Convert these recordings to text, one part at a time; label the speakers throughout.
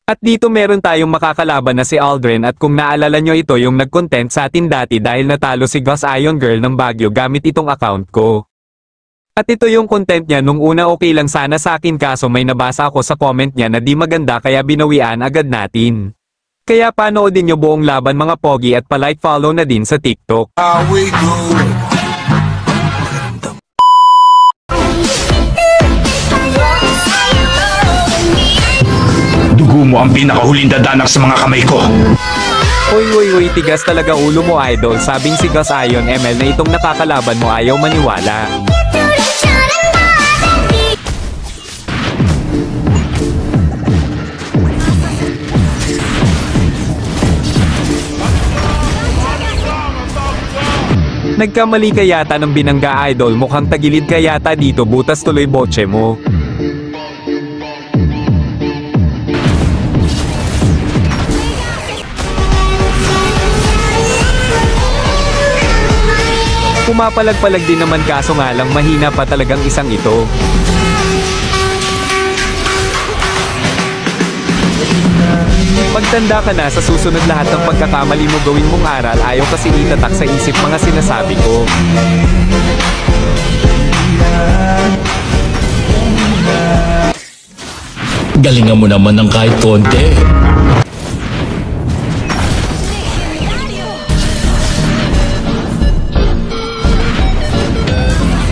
Speaker 1: At dito meron tayong makakalaban na si Aldrin at kung naalala nyo ito yung nag-content sa atin dati dahil natalo si Gus Iron Girl ng Baguio gamit itong account ko. At ito yung content niya nung una okay lang sana sa akin kaso may nabasa ako sa comment niya na di maganda kaya binawian agad natin. Kaya panoodin nyo buong laban mga pogi at palike follow na din sa TikTok.
Speaker 2: Dugo mo ang pinakahuling dadanak sa mga kamay ko.
Speaker 1: Uy, tigas talaga ulo mo idol, sabing si Gus Iron ML na itong nakakalaban mo ayaw maniwala. Nagkamali ka yata ng binangga idol, mukhang tagilid ka yata dito, butas tuloy botche mo. Pumapalag-palag din naman kaso nga lang mahina pa talagang isang ito. Pagtanda ka na sa susunod lahat ng pagkakamali mo gawin mong aral ayaw kasi itatak sa isip mga sinasabi ko.
Speaker 3: Galingan mo naman ng kahit konti.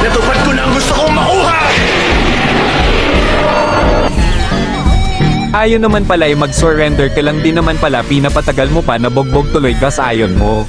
Speaker 2: Natupad ko na ang gusto kong makuha!
Speaker 1: Ayaw naman pala ay mag-surrender ka lang din naman pala pinapatagal mo pa na bogbog tuloy Gus Iron mo.